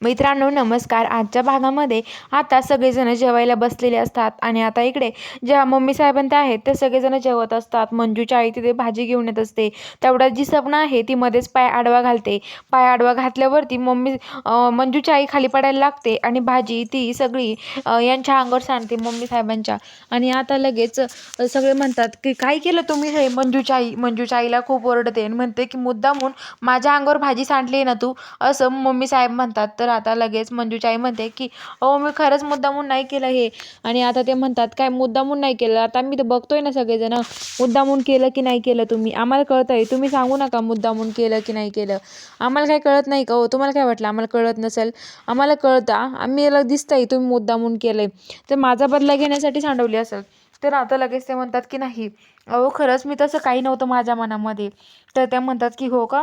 मित्रांनो नमस्कार. आजच्या भागामध्ये आता सगळेजण जेवायला बसलेले असतात आणि आता इकडे ज्या मम्मी साहेबांते आहेत ते सगळेजण जेवत असतात. मंजूची आई तिथे भाजी घेऊन येत असते. तेवढ्यात जी सपना आहे ती मध्येच पाय आडवा घालते. पाय आडवा घातल्यावरती मंजूची आई खाली पडायला लागते आणि भाजी ती सगळी यांच्या अंगावर सांडते मम्मी साहेबांच्या. आणि आता लगेच सगळे म्हणतात की काय केलं तुम्ही हे? मंजूच्या आईला खूप ओरडते आणि म्हणते की मुद्दामून माझ्या अंगावर भाजी सांडली ना तू, असं मम्मी साहेब म्हणतात. तर आता लगेच मंजूची आई म्हणते की अहो मी खरंच मुद्दामून नाही केलं हे. आणि आता ते म्हणतात काय मुद्दामून नाही केलं? आता मी तर बघतोय ना सगळेजण मुद्दामून केलं की नाही केलं. आम्हाला कळतंय, तुम्ही सांगू नका मुद्दामून केलं की नाही केलं. आम्हाला काय कळत नाही का हो? तुम्हाला काय वाटलं आम्हाला कळत नसेल? आम्हाला कळतं. आम्ही याला दिसतंय तुम्ही मुद्दामून केलंय. तर माझा बदला घेण्यासाठी सांडवली असेल. तर आता लगेच ते म्हणतात की नाही अहो खरंच मी तसं काही नव्हतं माझ्या मनामध्ये. तर त्या म्हणतात की हो का?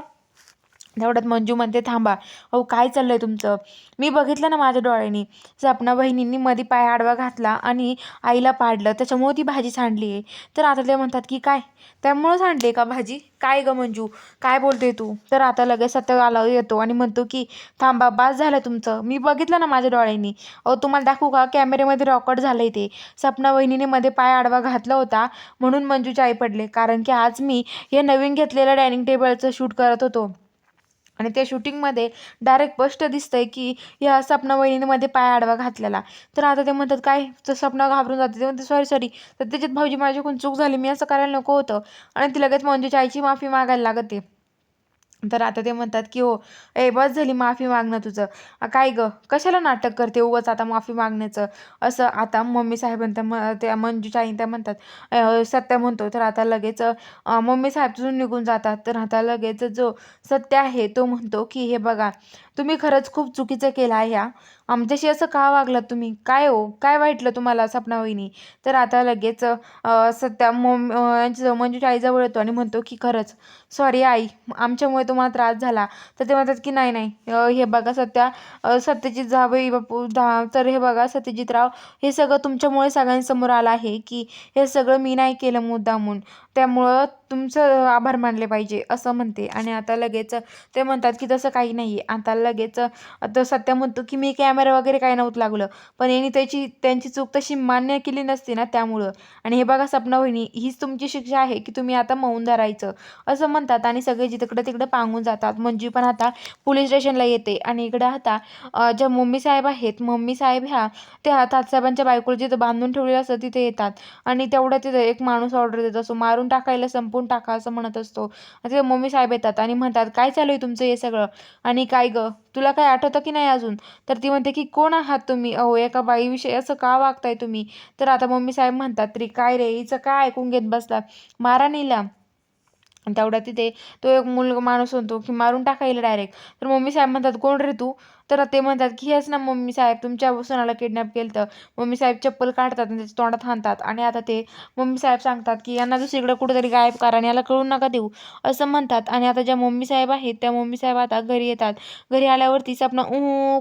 तेवढ्यात मंजू म्हणते थांबा. अहो काय चाललंय तुमचं? मी बघितलं ना माझ्या डोळ्यांनी. सपना बहिणींनी मध्ये पाय आडवा घातला आणि आईला पाडलं, त्याच्यामुळे ती भाजी सांडली आहे. तर आता ते म्हणतात की काय त्यामुळं सांडली का भाजी? काय ग मंजू, काय बोलते तू? तर आता लगेच सत्यवाला येतो आणि म्हणतो की थांबा, बास झालं तुमचं. मी बघितलं ना माझ्या डोळ्यांनी. अहो तुम्हाला दाखवू का? कॅमेऱ्यामध्ये रेकॉर्ड झालंय ते. सपना वहिनीने मध्ये पाय आडवा घातला होता म्हणून मंजूची आई पडले. कारण की आज मी हे नवीन घेतलेलं डायनिंग टेबलचं शूट करत होतो आणि त्या शूटिंगमध्ये डायरेक्ट स्पष्ट दिसतंय की ह्या सपना वहिनीने मध्ये पाय आडवा घातलेला. तर आता ते म्हणतात काय? तर सपना घाबरून जाते. ते म्हणते सॉरी सॉरी. तर त्याच्यात भाऊजी माझ्याकडून चूक झाली, मी असं करायला नको होतं. आणि ती लगेच मंजूच्या आईची माफी मागायला लागते. तर आता ते म्हणतात की हो ए बस झाली माफी मागणं तुझं. काय ग कशाला नाटक करते उगाच आता माफी मागण्याचं? असं आता मम्मी साहेबां त्या मंजूच्या आई त्या म्हणतात. सत्य म्हणतो. तर आता लगेच मम्मी साहेब तिथून निघून जातात. तर आता लगेच जो सत्य आहे तो म्हणतो की हे बघा तुम्ही खरंच खूप चुकीचं केलं आहे. आमच्याशी असं का वागलात तुम्ही? काय हो काय वाटलं तुम्हाला सपना वहिनी? तर आता लगेच सत्या मंजूच्या आईजवळ येतो आणि म्हणतो की खरंच सॉरी आई, आमच्यामुळे तुम्हाला त्रास झाला. तर ते म्हणतात की नाही नाही हे बघा सत्यजित जावई बापू तर हे बघा सत्यजितराव, हे सगळं तुमच्यामुळे सगळ्यांसमोर आलं आहे की हे सगळं मी नाही केलं मुद्दामून. त्यामुळं तुमचं आभार मानले पाहिजे असं म्हणते. आणि आता लगेच ते म्हणतात की तसं काही नाही. आता लगेच आता सत्य म्हणतो की मी कॅमेरा वगैरे काही नव्हतं लागलं, पण यांनी त्यांची चूक तशी मान्य केली नसती ना त्यामुळं. आणि हे बघा सपना वहिनी, हीच तुमची शिक्षा आहे की तुम्ही आता मौन धरायचं असं म्हणतात. आणि सगळे जिकडे तिकडे पांगून जातात. मंजू पण आता पोलीस स्टेशनला येते. आणि इकडे आता ज्या मम्मी साहेब आहेत, मम्मी साहेब ह्या त्या तात्यासाहेबांच्या बायकोला जिथं बांधून ठेवलेलं असतं तिथे येतात. आणि तेवढ्या तिथे एक माणूस ऑर्डर देत असतो मारून टाकायला, संपून टाका असं म्हणत असतो. तिथे मम्मी साहेब येतात आणि म्हणतात काय चालू आहे तुमचं हे सगळं? आणि काय ग तुला काय आठवतं की नाही अजून? तर ती म्हणते की कोण आहात तुम्ही? अहो एका बाईविषयी असं का वागताय तुम्ही? तर आता मम्मी साहेब म्हणतात तरी काय रे हिचं काय ऐकून घेत बसला, मारा नीला. तेवढा तिथे तो एक मुलगा माणूस म्हणतो की मारून टाकायला डायरेक्ट. तर मम्मी साहेब म्हणतात कोण रे तू? तर ते म्हणतात की हेच ना मम्मी साहेब, तुमच्या सुनाला किडनॅप केलं. तर मम्मी साहेब चप्पल काढतात आणि त्याच्या तोंडात हाणतात. आणि आता ते मम्मी साहेब सांगतात की यांना दुसरीकडे कुठेतरी गायब करा आणि याला कळू नका देऊ असं म्हणतात. आणि आता ज्या मम्मी साहेब आहेत त्या मम्मी साहेब आता घरी येतात. घरी आल्यावरती सपना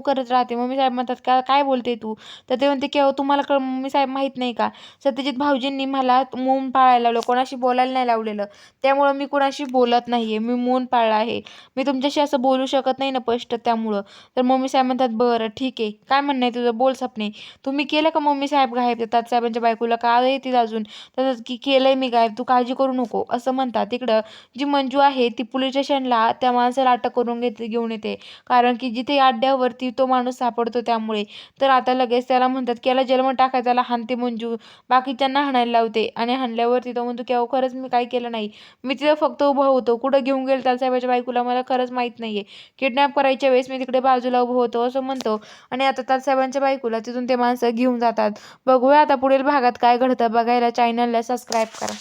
करत राहते. मम्मी साहेब म्हणतात का काय बोलते तू? तर ते म्हणते की अहो तुम्हाला मम्मी साहेब माहीत नाही का, सत्यजित भाऊजींनी मला मौन पाळायला लावलं, कोणाशी बोलायला नाही लावलेलं. त्यामुळं मी कुणाशी बोलत नाहीये, मी मौन पाळलं आहे. मी तुमच्याशी असं बोलू शकत नाही ना स्पष्ट त्यामुळं. तर मम्मी साहेब म्हणतात बरं ठीक आहे, काय म्हणणं आहे तुझं बोल सपने. तुम्ही केलं का मम्मी साहेब गायब तात्यासाहेबांच्या बायकोला का येतील अजून? तर की केलंय मी गायब, तू काळजी करू नको असं म्हणतात. तिकडं जी मंजू आहे ती पोलीस स्टेशनला त्या माणसाला अटक करून घेऊन येते. कारण की जिथे अड्ड्यावरती तो माणूस सापडतो त्यामुळे. तर आता लगेच त्याला म्हणतात की याला जेलमध्ये टाकायचं, त्याला हाणते मंजू. बाकीच्यांना हाणायला लावते आणि हाणल्यावरती तो म्हणतो की अहो खरंच मी काही केलं नाही, मी तिथे फक्त उभं होतो. कुठं घेऊन गेलं तात्यासाहेबाच्या बायकोला मला खरंच माहीत नाहीये. किडनॅप करायच्या वेळेस मी तिकडे बाजूला उभं होतो असं म्हणतो. आणि आता तात्यासाहेबांच्या बायकोला तिथून ते माणसं घेऊन जातात. बघूया आता पुढील भागात काय घडतं. बघायला चॅनलला सबस्क्राईब करा.